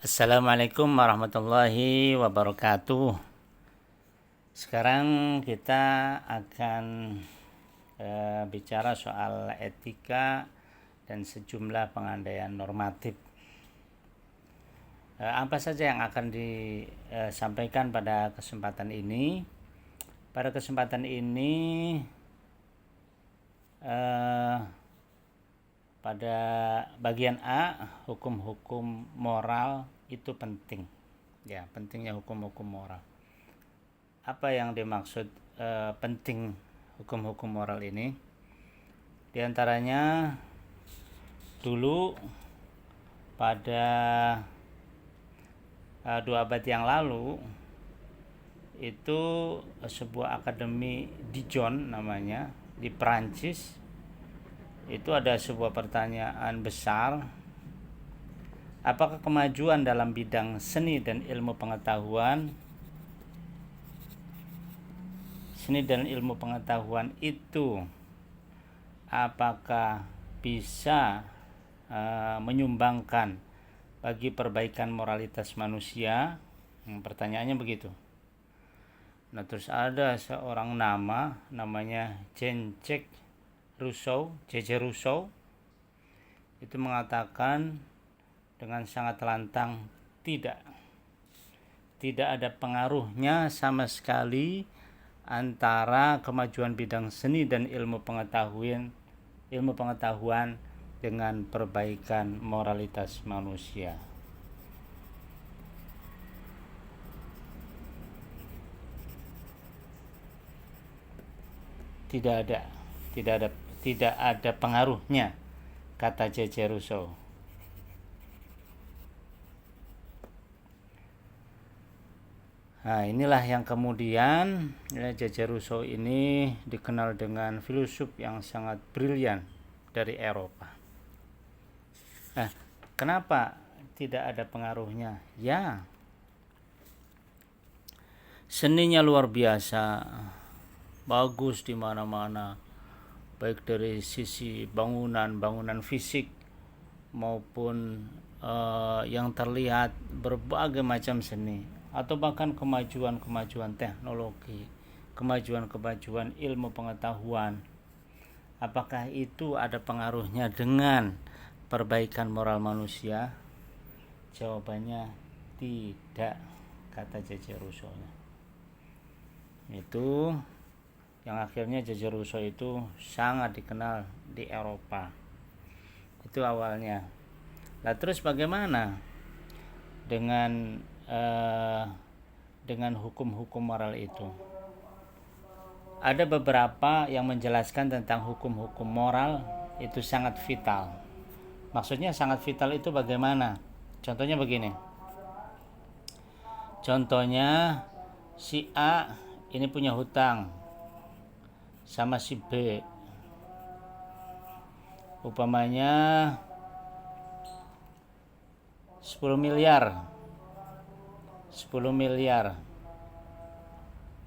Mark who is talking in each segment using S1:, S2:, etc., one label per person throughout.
S1: Assalamualaikum warahmatullahi wabarakatuh. Sekarang kita akan bicara soal etika dan sejumlah pengandaian normatif. Apa saja yang akan disampaikan pada kesempatan ini? Pada kesempatan ini pada bagian A, hukum-hukum moral itu penting. Ya, pentingnya hukum-hukum moral. Apa yang dimaksud penting hukum-hukum moral ini? Di antaranya dulu pada 2 abad yang lalu itu sebuah akademi Dijon namanya di Perancis. Itu ada sebuah pertanyaan besar, apakah kemajuan dalam bidang seni dan ilmu pengetahuan itu apakah bisa menyumbangkan bagi perbaikan moralitas manusia? Pertanyaannya begitu. Nah, terus ada seorang namanya Jean-Jacques Rousseau, J.J. Rousseau, itu mengatakan dengan sangat lantang tidak ada pengaruhnya sama sekali antara kemajuan bidang seni dan ilmu pengetahuan dengan perbaikan moralitas manusia. Tidak ada pengaruhnya, kata J.J. Rousseau. Nah, inilah yang kemudian J.J. Rousseau ini dikenal dengan filsuf yang sangat brilian dari Eropa. Nah, kenapa tidak ada pengaruhnya? Ya, seninya luar biasa, bagus di mana-mana, baik dari sisi bangunan fisik maupun yang terlihat berbagai macam seni, atau bahkan kemajuan teknologi, kemajuan ilmu pengetahuan. Apakah itu ada pengaruhnya dengan perbaikan moral manusia? Jawabannya tidak, kata J.J. Rousseau. Itu yang akhirnya J.J. Rousseau itu sangat dikenal di Eropa. Itu awalnya. Nah, terus bagaimana dengan hukum-hukum moral itu? Ada beberapa yang menjelaskan tentang hukum-hukum moral itu sangat vital. Maksudnya sangat vital itu bagaimana? Contohnya begini. Contohnya si A ini punya hutang sama si B, umpamanya 10 miliar.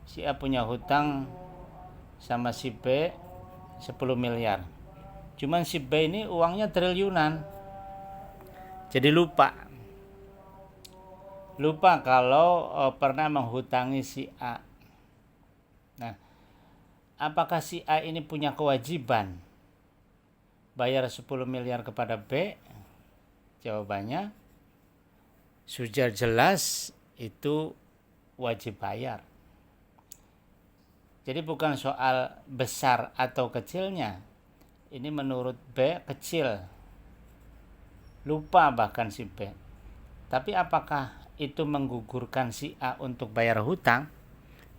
S1: Si A punya hutang sama si B 10 miliar. Cuman si B ini uangnya triliunan. Jadi lupa kalau pernah menghutangi si A. Nah, apakah si A ini punya kewajiban bayar 10 miliar kepada B? Jawabannya sudah jelas itu wajib bayar. Jadi bukan soal besar atau kecilnya. Ini menurut B kecil. Lupa bahkan si B. Tapi apakah itu menggugurkan si A untuk bayar hutang?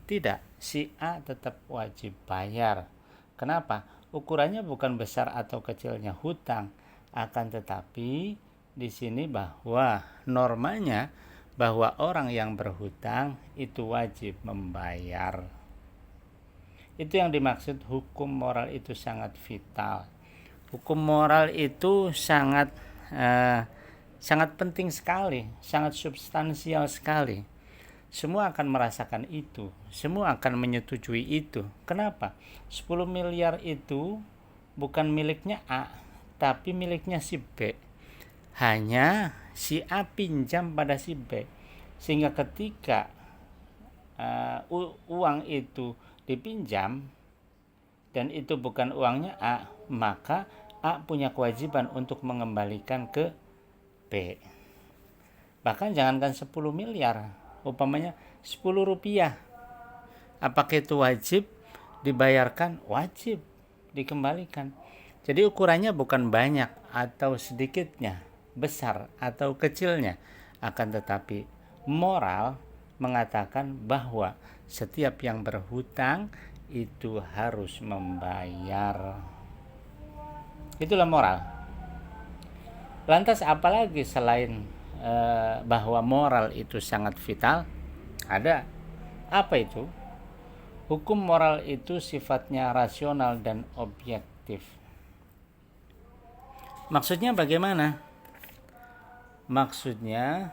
S1: Tidak, si A tetap wajib bayar. Kenapa? Ukurannya bukan besar atau kecilnya hutang, akan tetapi di sini bahwa normanya bahwa orang yang berhutang itu wajib membayar. Itu yang dimaksud hukum moral itu sangat vital. Hukum moral itu sangat penting sekali, sangat substansial sekali. Semua akan merasakan itu, semua akan menyetujui itu. Kenapa? 10 miliar itu bukan miliknya A, tapi miliknya si B. Hanya si A pinjam pada si B, sehingga ketika uang itu dipinjam dan itu bukan uangnya A, maka A punya kewajiban untuk mengembalikan ke B. Bahkan jangankan 10 miliar, umpamanya 10 rupiah, apakah itu wajib dibayarkan? Wajib dikembalikan. Jadi ukurannya bukan banyak atau sedikitnya, besar atau kecilnya, akan tetapi moral mengatakan bahwa setiap yang berhutang itu harus membayar. Itulah moral. Lantas apalagi selain bahwa moral itu sangat vital? Ada. Apa itu? Hukum moral itu sifatnya rasional dan objektif. Maksudnya bagaimana? Maksudnya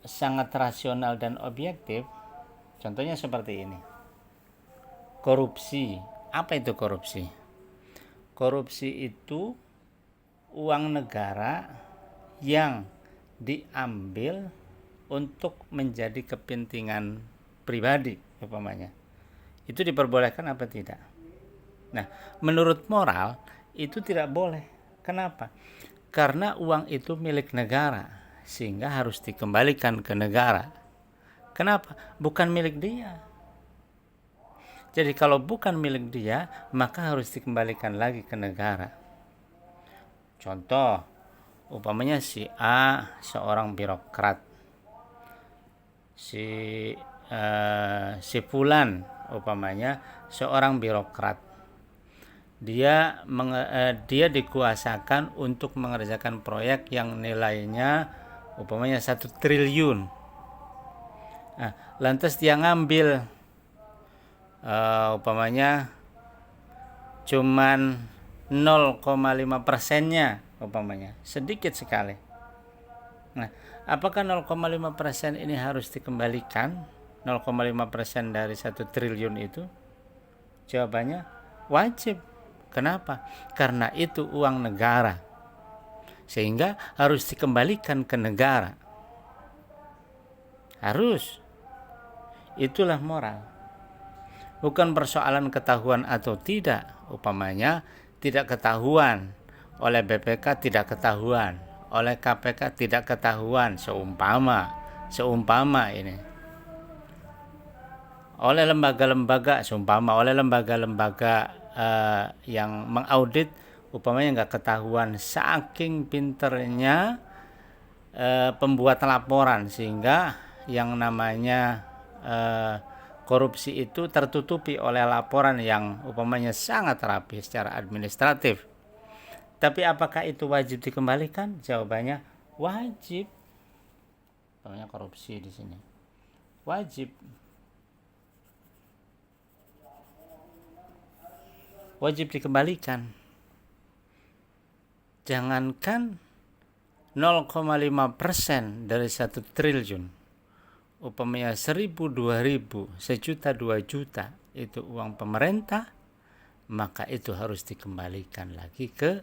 S1: sangat rasional dan objektif. Contohnya seperti ini. Korupsi. Apa itu korupsi? Korupsi itu uang negara yang diambil untuk menjadi kepentingan pribadi, umpamanya. Itu diperbolehkan apa tidak? Nah, menurut moral itu tidak boleh. Kenapa? Karena uang itu milik negara, sehingga harus dikembalikan ke negara. Kenapa? Bukan milik dia. Jadi kalau bukan milik dia, maka harus dikembalikan lagi ke negara. Contoh, umpamanya si A seorang birokrat, si Fulan umpamanya seorang birokrat, dia dikuasakan untuk mengerjakan proyek yang nilainya umpamanya 1 triliun. Nah, lantas dia ngambil umpamanya cuman 0,5%-nya umpamanya, sedikit sekali. Nah, apakah 0,5% ini harus dikembalikan? 0,5% dari 1 triliun itu? Jawabannya wajib. Kenapa? Karena itu uang negara, sehingga harus dikembalikan ke negara. Harus. Itulah moral. Bukan persoalan ketahuan atau tidak. Umpamanya tidak ketahuan, oleh BPK tidak ketahuan, oleh KPK tidak ketahuan, seumpama ini, oleh lembaga-lembaga, yang mengaudit umpamanya nggak ketahuan, saking pinternya pembuat laporan, sehingga yang namanya korupsi itu tertutupi oleh laporan yang umpamanya sangat rapi secara administratif. Tapi apakah itu wajib dikembalikan? Jawabannya wajib. Namanya korupsi di sini. Wajib. Wajib dikembalikan. Jangankan 0,5% dari 1 triliun, umpamanya 1.000, 2.000, sejuta, 2 juta, itu uang pemerintah, maka itu harus dikembalikan lagi ke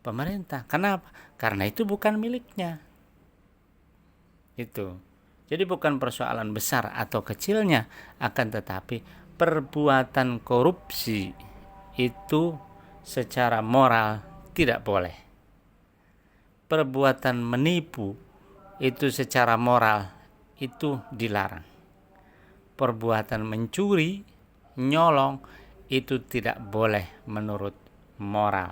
S1: pemerintah. Kenapa? Karena itu bukan miliknya. Itu. Jadi bukan persoalan besar atau kecilnya, akan tetapi perbuatan korupsi itu secara moral tidak boleh. Perbuatan menipu itu secara moral itu dilarang. Perbuatan mencuri, nyolong itu tidak boleh menurut moral.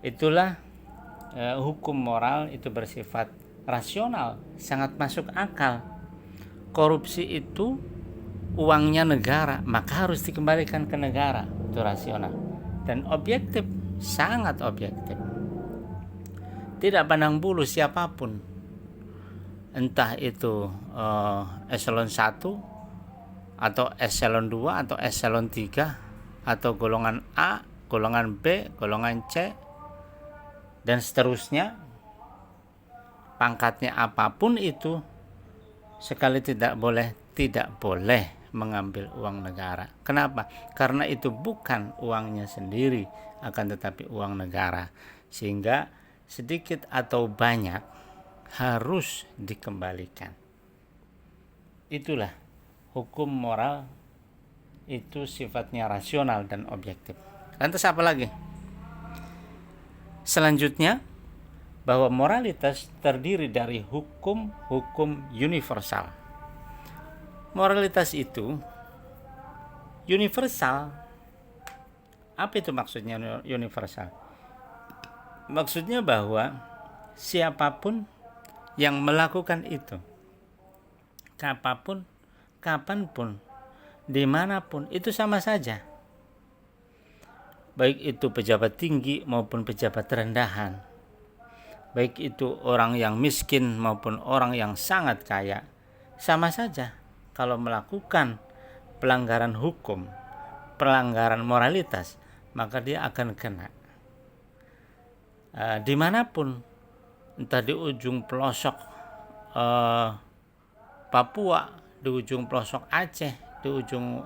S1: Itulah hukum moral itu bersifat rasional, sangat masuk akal. Korupsi itu uangnya negara, maka harus dikembalikan ke negara. Itu rasional dan objektif, sangat objektif. Tidak pandang bulu siapapun, entah itu eselon 1 atau eselon 2 atau eselon 3 atau golongan A, golongan B, golongan C, dan seterusnya. Pangkatnya apapun itu, sekali tidak boleh mengambil uang negara. Kenapa? Karena itu bukan uangnya sendiri, akan tetapi uang negara, sehingga sedikit atau banyak harus dikembalikan. Itulah hukum moral, itu sifatnya rasional dan objektif. Lantas apa lagi? Selanjutnya, bahwa moralitas terdiri dari hukum-hukum universal. Moralitas itu universal. Apa itu maksudnya universal? Maksudnya bahwa siapapun yang melakukan itu, kapanpun, dimanapun, itu sama saja. Baik itu pejabat tinggi maupun pejabat rendahan, baik itu orang yang miskin maupun orang yang sangat kaya, sama saja kalau melakukan pelanggaran hukum, pelanggaran moralitas, maka dia akan kena. Dimanapun, entah di ujung pelosok Papua, di ujung pelosok Aceh, di ujung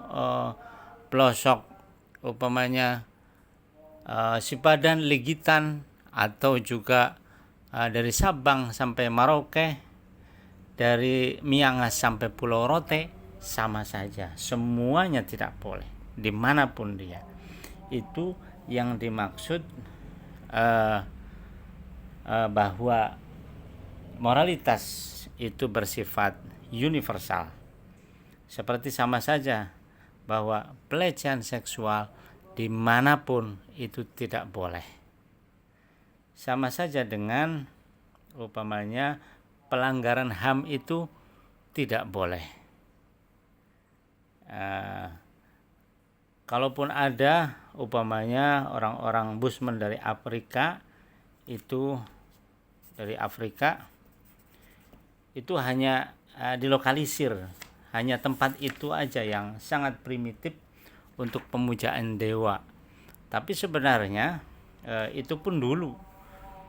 S1: pelosok umpamanya Sipadan, Legitan, atau juga dari Sabang sampai Merauke, dari Miangas sampai Pulau Rote, sama saja, semuanya tidak boleh dimanapun dia. Itu yang dimaksud bahwa moralitas itu bersifat universal. Seperti sama saja bahwa pelecehan seksual dimanapun itu tidak boleh. Sama saja dengan umpamanya pelanggaran HAM itu tidak boleh. Kalaupun ada umpamanya orang-orang busman dari Afrika, itu dari Afrika itu hanya dilokalisir, hanya tempat itu aja yang sangat primitif untuk pemujaan dewa. Tapi sebenarnya itu pun dulu.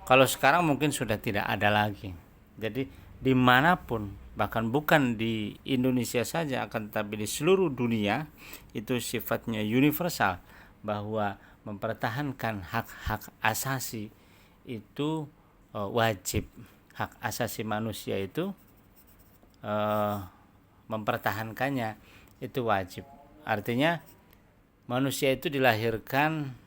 S1: Kalau sekarang mungkin sudah tidak ada lagi. Jadi dimanapun, bahkan bukan di Indonesia saja, akan tetapi di seluruh dunia, itu sifatnya universal, bahwa mempertahankan hak-hak asasi itu wajib. Hak asasi manusia itu mempertahankannya itu wajib. Artinya manusia itu dilahirkan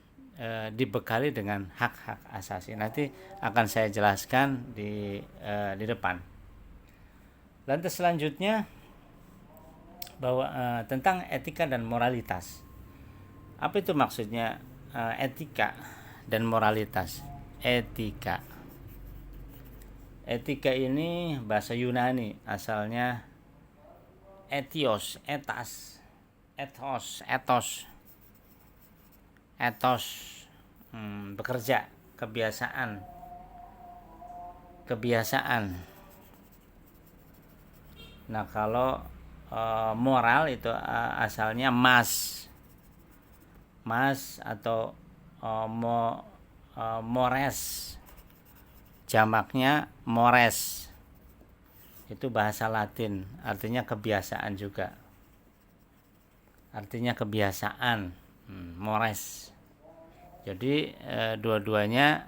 S1: dibekali dengan hak-hak asasi. Nanti akan saya jelaskan di depan. Lantas selanjutnya bahwa tentang etika dan moralitas. Apa itu maksudnya etika dan moralitas? Etika ini bahasa Yunani, asalnya ethos, bekerja, kebiasaan. Nah, kalau moral itu asalnya mas atau mores, jamaknya mores, itu bahasa Latin, artinya kebiasaan juga, artinya kebiasaan, mores. Jadi dua-duanya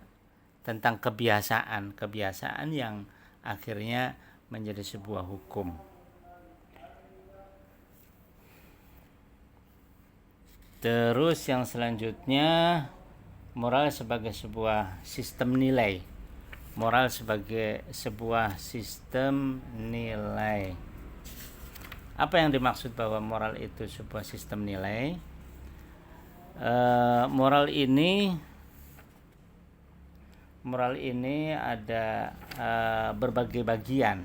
S1: tentang kebiasaan yang akhirnya menjadi sebuah hukum. Terus yang selanjutnya, moral sebagai sebuah sistem nilai. Moral sebagai sebuah sistem nilai. Apa yang dimaksud bahwa moral itu sebuah sistem nilai? Moral ini ada berbagai bagian.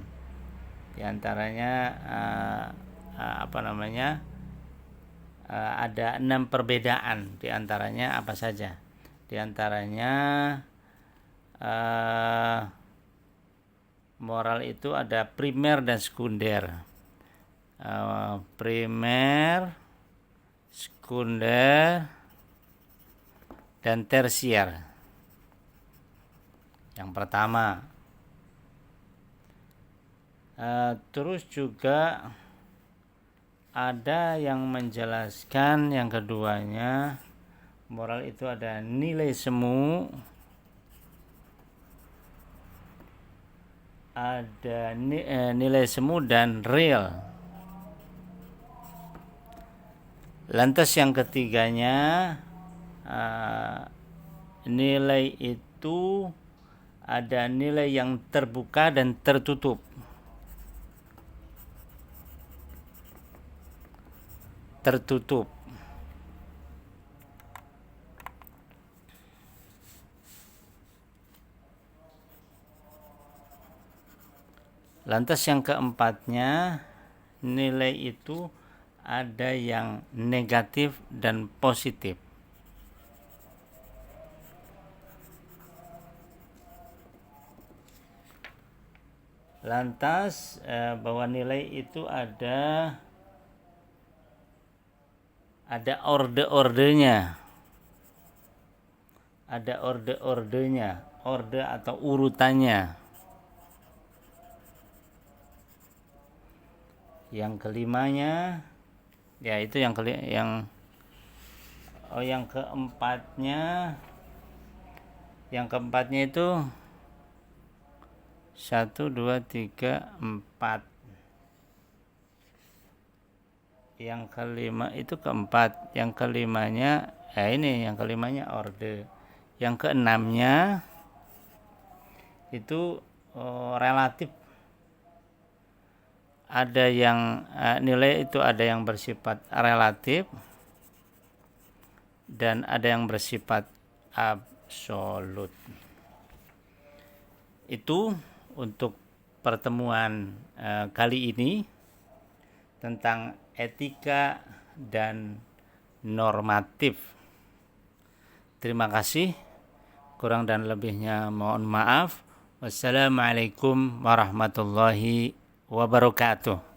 S1: Di antaranya ada 6 perbedaan. Di antaranya apa saja? Di antaranya moral itu ada primer dan sekunder. Primer, sekunder, dan tersier. Yang pertama. Terus juga ada yang menjelaskan yang keduanya, Moral itu ada nilai semu, ada nilai semu dan real. Lantas yang ketiganya, nilai itu ada nilai yang terbuka dan tertutup. Tertutup. Lantas yang keempatnya, nilai itu ada yang negatif dan positif. Lantas bahwa nilai itu ada orde-ordenya. Ada orde-ordenya, orde atau urutannya. Yang kelimanya, ya itu yang keempatnya. Yang keempatnya itu 1, 2, 3, 4. Yang kelima itu keempat. Yang kelimanya, yang kelimanya orde. Yang keenamnya itu relatif. Ada yang nilai itu ada yang bersifat relatif dan ada yang bersifat absolut. Itu untuk pertemuan kali ini tentang etika dan normatif. Terima kasih. Kurang dan lebihnya mohon maaf. Wassalamualaikum warahmatullahi wabarakatuh.